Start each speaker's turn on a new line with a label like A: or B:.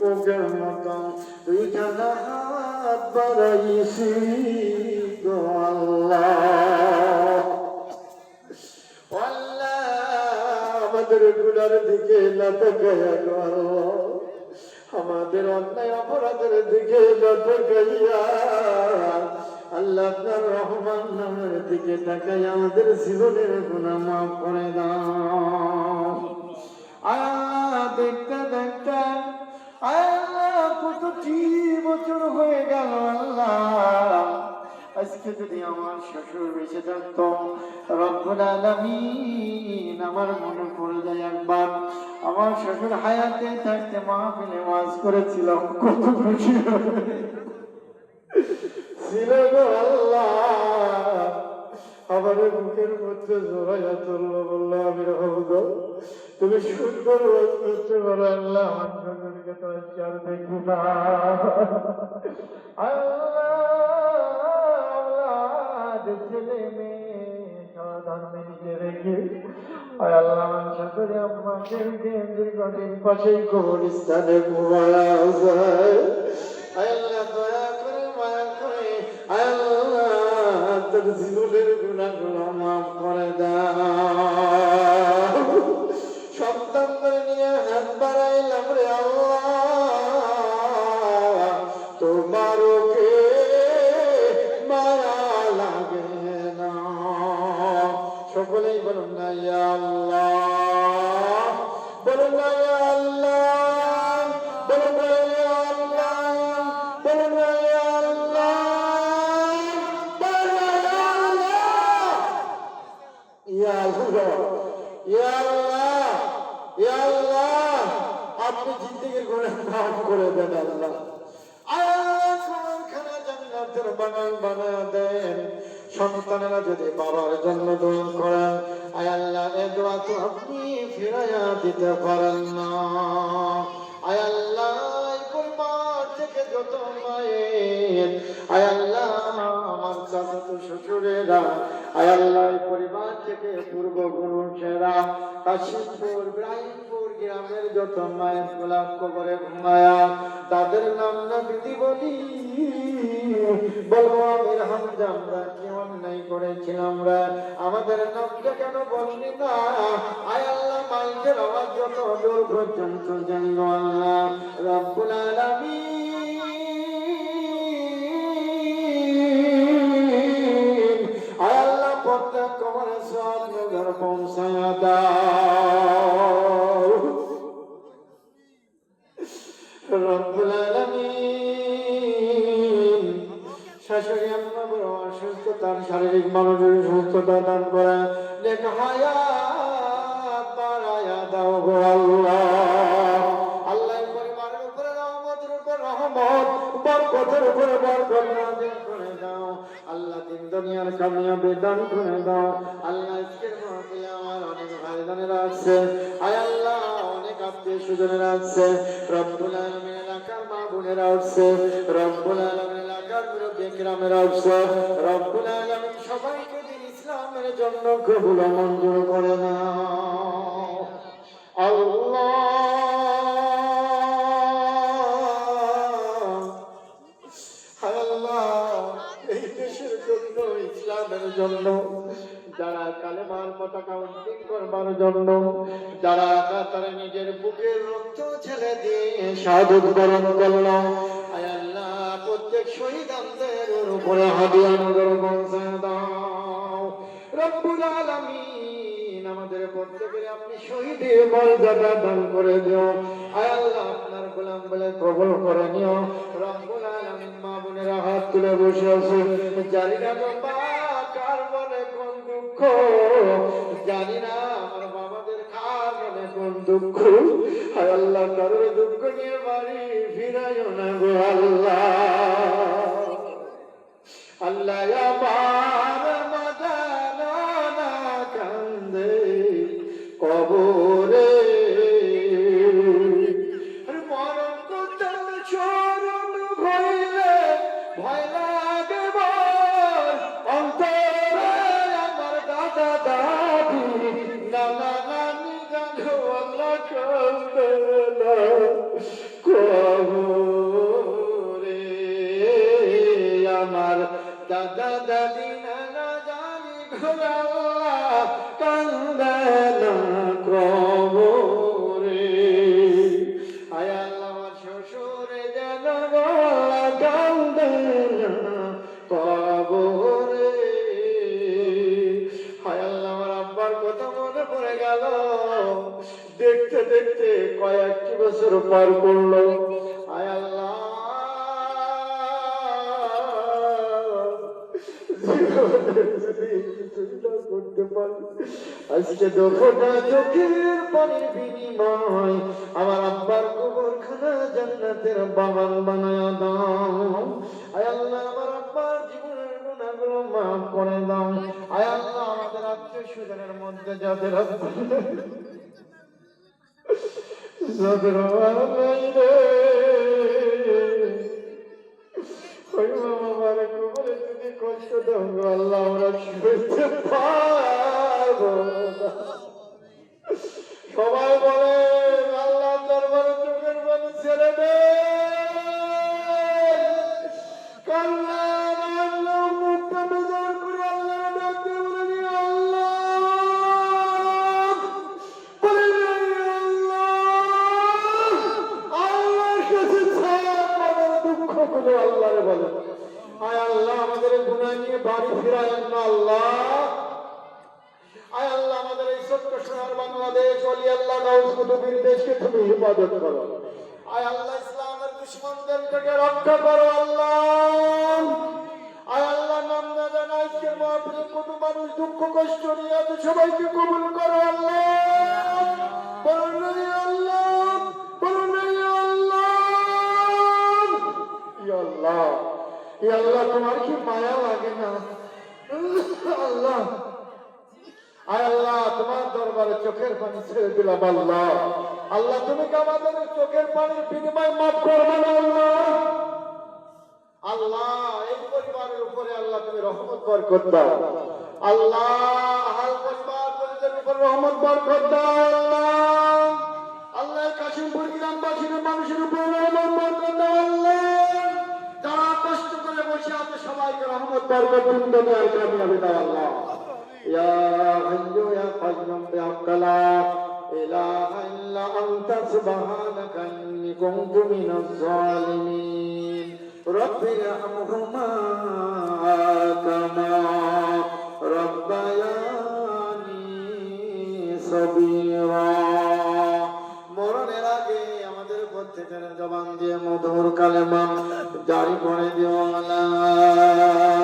A: ভিক্ষুকের মতন দুইখানা হাত বাড়াইছি গো আল্লাহ। আল্লাহ আমাদের গুনার দিকে না তাকাইয়া গো আল্লাহ, আমাদের অন্যায় অপরাধের দিকে না তাকাইয়া আল্লাহ আপনার রহমান নামের দিকে তাকাইয়া আমাদের জীবনের গুনাহ মাফ করে দাও। আল্লাহ দেখতে দেখতে আল্লাহ কতটি বছর হয়ে গেল আল্লাহ, আজকে যদি আমার শ্বশুর বেঁচে থাকতো রব্বুল আলামিন আমার মনে পড়ে যায় একবার আমার শ্বশুর হায়াতে থাকতে মাহফিলে ওয়াজ করেছিল, কত খুশি ছিল গো আল্লাহ। আমার বুকের মধ্যে জড়াইয়া তুললো, বললো আমি রহব তুমি সুন্দর ওয়াজ করতে পারো আল্লাহ, আমার শ্বশুরকে তো আজকে আর দেখি না ছেলে মেয়ে সাবধান মেয়ে রেখে আল্লাহ আমার শাশুড়ি আম্মাকে দীর্ঘদিন পাশেই কবরস্থানে ঘুমায়া যায়। আল্লাহ দয়া করে মায়া করে আল্লাহ তোর জীবনের গুনাহগুলো মাফ করে দাও। সন্তান করে নিয়ে হাত বাড়াইলাম রে আল্লাহ, তোমার ওকে মারা লাগে না। সকলেই বলুন না ইয়া আল্লাহ, বলুন না ইয়া আল্লাহ, বলুন না ইয়া আল্লাহ, বলুন না ইয়া আল্লাহ, বলুন না ইয়া আল্লাহ, ইয়া আল্লাহ, ইয়া আল্লাহ আপনি জিন্দেগির গুনাহ মাফ করে দেন আল্লাহ। জান্নাতের বাগান বানায়া দেন। সন্তানেরা যদি বাবার জন্য দোয়া করেন আয় আল্লাহ এ দোয়া তো আপনি ফিরাইয়া দিতে পারেন না। আয় আল্লাহ পরিবার থেকে যত মায়ের আয় আল্লাহ আমার চাচাতো শ্বশুরেরা আয় আল্লাহ পরিবার থেকে পূর্বপুরুষেরা কাশিমপুর ইব্রাহিমপুর গ্রামের যত মায়ের গোলাপ কবরে ঘুমায়া তাদের নাম না বিধি বলি বলবো আমির হামজা আমরা কি অন্যায় করেছিলাম রে, আমাদের নামটা কেন বললি না? আয় আল্লাহ মাইকের আওয়াজ যত দূর পর্যন্ত জানলো আল্লাহ রব্বুল আলামিন আয় আল্লাহ প্রত্যেক কবরে সওয়াব নজর পৌঁছায়া দাও রব্বুল আলামিন। শাশুড়ি আম্মা বড় অসুস্থ, তার শারীরিক মানসিক সুস্থতা দান করে নেক হায়াত বাড়ায়া দাও গো আল্লাহ। আল্লাহ পরিবারের উপরে রহমতের উপর রহমত, বরকতের উপরে বরকত নাযিল করে দাও আল্লাহ। দিন দুনিয়ার কামিয়াবি দান করে দাও আল্লাহ। আজকের মাহফিলে আমার অনেক ভাইজানেরা আছে আয় আল্লাহ, অনেক আত্মীয় স্বজনেরা আছে রব্বুল আলামিন, এলাকার মা বোনেরা আছে রব্বুল আলামিন, এলাকার মুরব্বি কিরামেরা আছে রব্বুল আলামিন, সবাইকে দিন ইসলামের জন্য কবুল মঞ্জুর করে নাও আল্লাহ। এই দেশের জন্য ইসলামের জন্য যারা কালেমার পতাকা উত্তোলন করবার জন্য যারা তারা নিজের বুকের রক্ত ছেড়ে দিয়ে শাহাদাত বরণ করল আয় আল্লাহ প্রত্যেক শহীদদের উপরে হাদিয়া নজর পৌঁছায় দাও রব্বুল আলামিন। আমাদের প্রত্যেকের আপনি শহীদের মর্যাদা দান করে দিও আয় আল্লাহ, আপনার গোলাম বলে কবুল করে নিও রব্বুল আলামিন। মা বোনেরা হাত তুলে বসে আছে, জানি না কার মনে কোন দুঃখ, জানি না আমার বাবাদের কার মনে কোন দুঃখ, আয় আল্লাহ কারোর দুঃখ নিয়ে বাড়ি ফিরাইও না গো আল্লাহ। আল্লাহ আমার মাদানা কান্দে কবরে মরণ করতে চরণ হইলে ভয় লাগে অন্তরে আমার দাদা দাদি নানা নানি জানো আল্লাহ কান্দে না দাদা দাদি নানা জানি ঘোরাল্লাহ কান্দে না কবরে। আয় আল্লাহ আমার শ্বশুরে যেন গলা কান্দে না কবরে। হায় আল্লাহ আমার আব্বার কথা মনে পড়ে গেল, দেখতে দেখতে কয়েকটি বছর পার করলো। আয় আল্লাহ করতে পারি আজকে দুঃখটা চোখের পানির বিনিময় আমার আব্বার কবরখানা জান্নাতের বাগান বানায়া দাও। আয় আল্লাহ আমার আব্বার জীবনের গুনাহগুলো মাফ করে দাও। আয় আল্লাহ আমাদের আত্মীয় স্বজনের মধ্যে যাদের কষ্ট দেব আল্লাহ আমরা শুনতে পারবো না। সবাই বলে আল্লাহ দরবারে চোখের পানি ছেড়ে দে। মুখটা বেজার করে আল্লাহ ডাকতে বলে দিই আল্লাহ আল্লাহর কাছে দুঃখ করে আল্লাহরে বলে আয় আল্লাহ আমাদের গুনাহ নিয়ে বাড়ি ফিরায়েন না আল্লাহ। আয় আল্লাহ আমাদের এই ছোট্ট সোনার বাংলাদেশ ওলি আল্লাহ গাউস কুতুবের দেশকে তুমি হিফাজত করো। আয় আল্লাহ ইসলামের দুশমনদের থেকে রক্ষা করো আল্লাহ। আয় আল্লাহ নাম না জানা আজকের মাহফিলে কত মানুষ দুঃখ কষ্ট নিয়ে আছে, সবাইকে কবুল করো আল্লাহ। বলুন আল্লাহ, বলুন আল্লাহ। ইয়া আল্লাহ, ইয়া আল্লাহ তোমার কি মায়া লাগে না আল্লাহ? আয় আল্লাহ তোমার দরবারে চোখের পানি ছেড়ে দিলাম আল্লাহ। আল্লাহ তুমি কি আমাদের চোখের পানির বিনিময় মাফ করবে না আল্লাহ? আল্লাহ এই পরিবারের উপরে আল্লাহ তুমি রহমত বরকত দাও আল্লাহ। আহাল পরিবারের উপর রহমত বরকত দাও আল্লাহ। আল্লাহ কাশিমপুর গ্রামবাসীর মানুষের উপর রহমত বরকত দাও আল্লাহ। যারা কষ্ট করে বসে আছে সবাইকে রহমত বরকত দুনিয়ার কামিয়াবি দাও আল্লাহ। ইয়া হাইয়্যু ইয়া কাইয়্যুম বিহাক্কা লা ইলাহা ইল্লা আনতা সুবহানাকা ইন্নী কুনতু মিনাজ জালিমিন। রব্বিরহামহুমা কামা রব্বায়ানি সগীরা। মরণের আগে আমাদের প্রত্যেকের জবান দিয়ে মধুর কালেমা জারি করে দিও আল্লাহ।